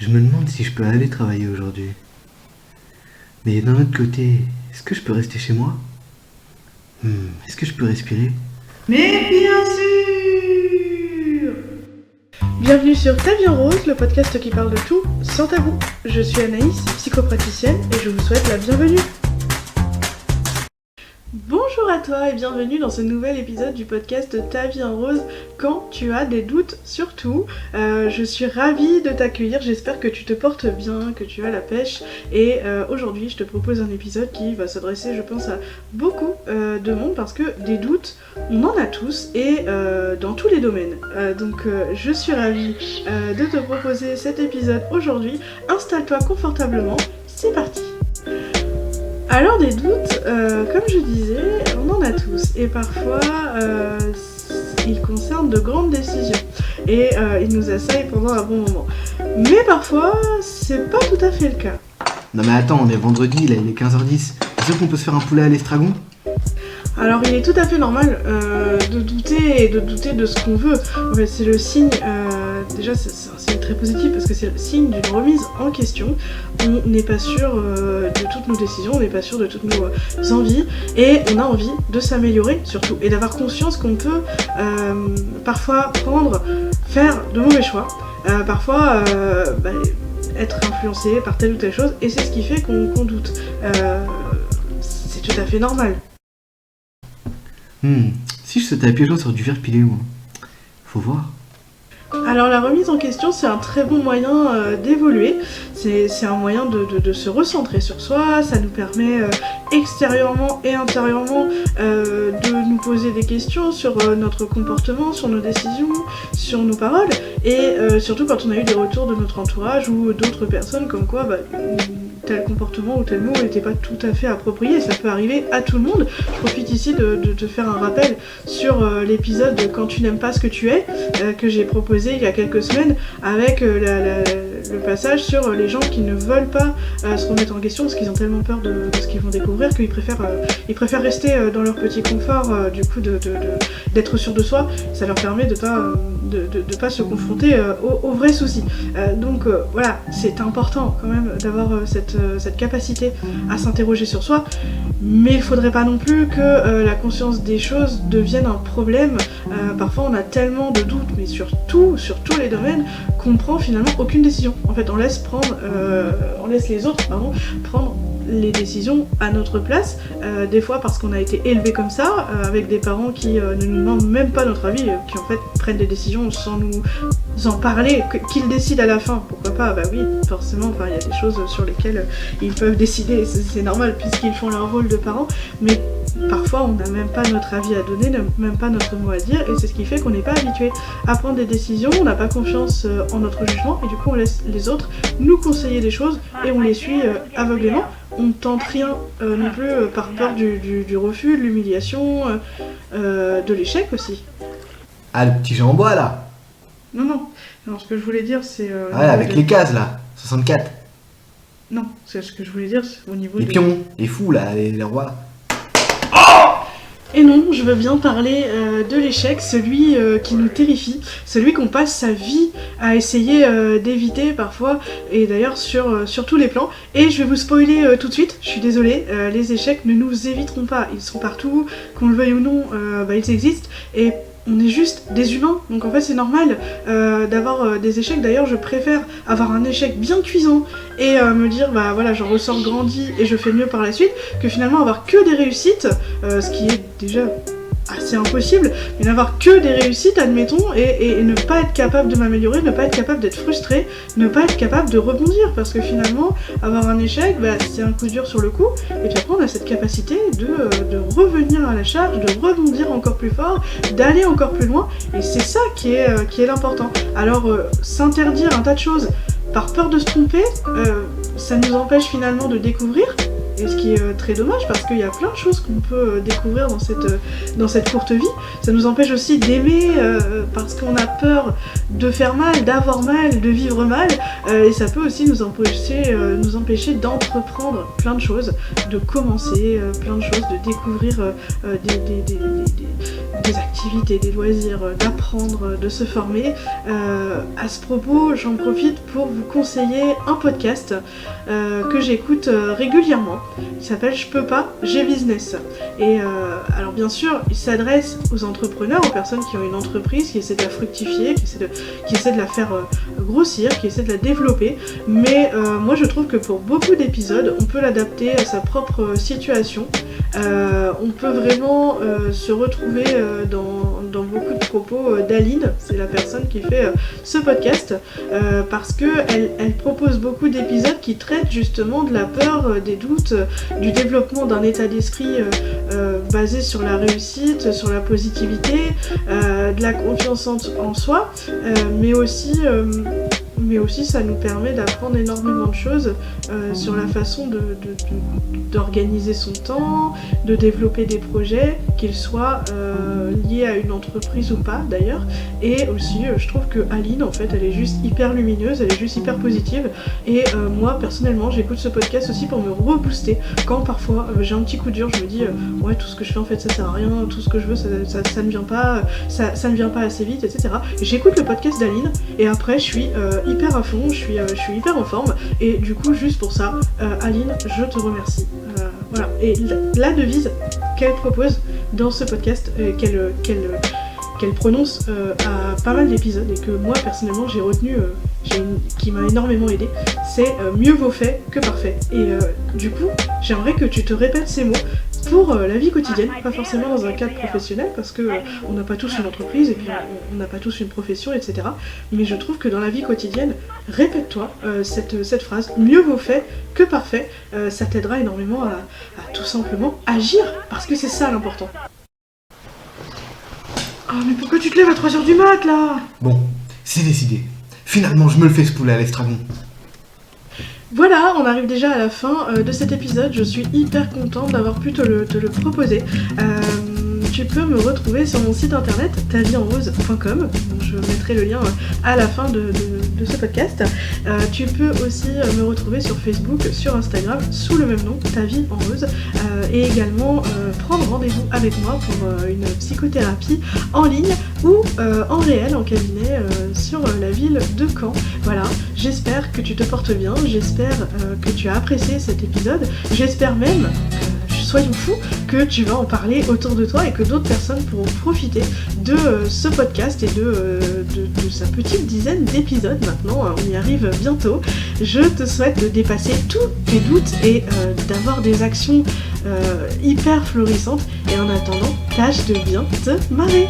Je me demande si je peux aller travailler aujourd'hui. Mais d'un autre côté, est-ce que je peux rester chez moi? Est-ce que je peux respirer? Mais bien sûr! Bienvenue sur Ta vie en rose, le podcast qui parle de tout sans tabou. Je suis Anaïs, psychopraticienne, et je vous souhaite la bienvenue. Bonjour à toi et bienvenue dans ce nouvel épisode du podcast Ta vie en rose quand tu as des doutes sur tout. Je suis ravie de t'accueillir, j'espère que tu te portes bien, que tu as la pêche et aujourd'hui je te propose un épisode qui va s'adresser je pense à beaucoup de monde parce que des doutes on en a tous et dans tous les domaines. Donc je suis ravie de te proposer cet épisode aujourd'hui. Installe-toi confortablement, c'est parti. Alors des doutes, comme je disais, on en a tous et parfois ils concernent de grandes décisions et ils nous assaillent pendant un bon moment. Mais parfois c'est pas tout à fait le cas. Non mais attends, on est vendredi, là il est 15h10. C'est sûr qu'on peut se faire un poulet à l'estragon? Alors il est tout à fait normal de douter et de douter de ce qu'on veut. En fait, c'est le signe, déjà c'est un signe très positif parce que c'est le signe d'une remise en question. On n'est pas sûr de toutes nos décisions, on n'est pas sûr de toutes nos envies et on a envie de s'améliorer surtout et d'avoir conscience qu'on peut parfois faire de mauvais choix, parfois être influencé par telle ou telle chose et c'est ce qui fait qu'on doute. C'est tout à fait normal. Si je sautais à pieds joints sur du verre pilé, moi. Faut voir. Alors la remise en question c'est un très bon moyen d'évoluer, c'est un moyen de se recentrer sur soi, ça nous permet extérieurement et intérieurement de nous poser des questions sur notre comportement, sur nos décisions, sur nos paroles et surtout quand on a eu des retours de notre entourage ou d'autres personnes comme quoi tel comportement ou tel mot n'était pas tout à fait approprié, ça peut arriver à tout le monde. Je profite ici de te faire un rappel sur l'épisode Quand tu n'aimes pas ce que tu es, que j'ai proposé il y a quelques semaines avec le passage sur les gens qui ne veulent pas se remettre en question parce qu'ils ont tellement peur de ce qu'ils vont découvrir qu'ils préfèrent rester dans leur petit confort, du coup d'être sûr de soi. Ça leur permet de pas se confronter aux vrais soucis. Donc voilà, c'est important quand même d'avoir cette capacité à s'interroger sur soi, mais il faudrait pas non plus que la conscience des choses devienne un problème. Parfois on a tellement de doutes, mais sur tous les domaines, qu'on prend finalement aucune décision. En fait on laisse les autres prendre les décisions à notre place, des fois parce qu'on a été élevé comme ça, avec des parents qui ne nous demandent même pas notre avis, qui en fait prennent des décisions sans nous en parler, qu'ils décident à la fin, pourquoi pas, bah oui, forcément, il y a des choses sur lesquelles ils peuvent décider, c'est normal puisqu'ils font leur rôle de parents, mais parfois on n'a même pas notre avis à donner, même pas notre mot à dire, et c'est ce qui fait qu'on n'est pas habitué à prendre des décisions, on n'a pas confiance en notre jugement, et du coup on laisse les autres nous conseiller des choses, et on les suit aveuglément. On ne tente rien non plus par peur du refus, de l'humiliation, de l'échec aussi. Ah, le petit jeu en bois là. Non, ce que je voulais dire c'est... Ouais, avec les cases là, 64. Non, c'est ce que je voulais dire c'est au niveau les pions, les fous là, les rois. Et non, je veux bien parler de l'échec, celui qui nous terrifie, celui qu'on passe sa vie à essayer d'éviter parfois, et d'ailleurs sur tous les plans. Et je vais vous spoiler tout de suite, je suis désolée, les échecs ne nous éviteront pas, ils sont partout, qu'on le veuille ou non, ils existent, et on est juste des humains, donc en fait c'est normal d'avoir des échecs. D'ailleurs je préfère avoir un échec bien cuisant et me dire j'en ressors grandi et je fais mieux par la suite, que finalement avoir que des réussites, ce qui est déjà assez impossible, mais n'avoir que des réussites, admettons, et ne pas être capable de m'améliorer, ne pas être capable d'être frustré, ne pas être capable de rebondir, parce que finalement, avoir un échec, c'est un coup dur sur le coup, et puis après on a cette capacité de revenir à la charge, de rebondir encore plus fort, d'aller encore plus loin, et c'est ça qui est l'important. Alors, s'interdire un tas de choses par peur de se tromper, ça nous empêche finalement de découvrir, Et ce qui est très dommage parce qu'il y a plein de choses qu'on peut découvrir dans cette courte vie. Ça nous empêche aussi d'aimer parce qu'on a peur de faire mal, d'avoir mal, de vivre mal. Et ça peut aussi nous empêcher d'entreprendre plein de choses, de commencer plein de choses, de découvrir des activités, des loisirs, d'apprendre, de se former. À ce propos, j'en profite pour vous conseiller un podcast que j'écoute régulièrement. Il s'appelle Je peux pas, j'ai business. Et alors bien sûr, il s'adresse aux entrepreneurs, aux personnes qui ont une entreprise, qui essaient de la fructifier, qui essaient de la faire grossir, qui essaient de la développer. Mais moi je trouve que pour beaucoup d'épisodes, on peut l'adapter à sa propre situation. On peut vraiment se retrouver dans beaucoup de propos d'Aline, c'est la personne qui fait ce podcast, parce qu'elle propose beaucoup d'épisodes qui traitent justement de la peur, des doutes, du développement d'un état d'esprit basé sur la réussite, sur la positivité, de la confiance en soi, mais aussi ça nous permet d'apprendre énormément de choses sur la façon d'organiser son temps, de développer des projets, qu'ils soient liés à une entreprise ou pas d'ailleurs. Et aussi, je trouve que Aline, en fait, elle est juste hyper lumineuse, elle est juste hyper positive. Et moi, personnellement, j'écoute ce podcast aussi pour me rebooster. Quand parfois j'ai un petit coup dur, je me dis ouais, tout ce que je fais en fait ça sert à rien, tout ce que je veux ça ne vient pas, ça ne vient pas assez vite, etc. J'écoute le podcast d'Aline et après je suis hyper à fond, je suis hyper en forme et du coup juste pour ça, Aline, je te remercie. Voilà. Et la devise qu'elle propose dans ce podcast, qu'elle prononce à pas mal d'épisodes et que moi personnellement j'ai retenu, qui m'a énormément aidé, c'est mieux vaut fait que parfait. Et du coup, j'aimerais que tu te répètes ces mots pour la vie quotidienne, pas forcément dans un cadre professionnel parce que on n'a pas tous une entreprise et puis on n'a pas tous une profession, etc. Mais je trouve que dans la vie quotidienne, répète-toi cette phrase, mieux vaut fait que parfait, ça t'aidera énormément à tout simplement agir, parce que c'est ça l'important. Ah mais pourquoi tu te lèves à 3h du mat là ? Bon, c'est décidé. Finalement, je me le fais ce poulet à l'estragon. Voilà, on arrive déjà à la fin de cet épisode. Je suis hyper contente d'avoir pu te le proposer. Tu peux me retrouver sur mon site internet taviesenrose.com. Je mettrai le lien à la fin de ce podcast. Tu peux aussi me retrouver sur Facebook, sur Instagram, sous le même nom, Ta Vie en Rose. Et également prendre rendez-vous avec moi pour une psychothérapie en ligne ou en réel, en cabinet, sur la ville de Caen. Voilà, j'espère que tu te portes bien, j'espère que tu as apprécié cet épisode, j'espère même, soyons fous, que tu vas en parler autour de toi et que d'autres personnes pourront profiter de ce podcast et de sa petite dizaine d'épisodes. Maintenant, on y arrive bientôt. Je te souhaite de dépasser tous tes doutes et d'avoir des actions hyper florissantes. Et en attendant, tâche de bien te marrer.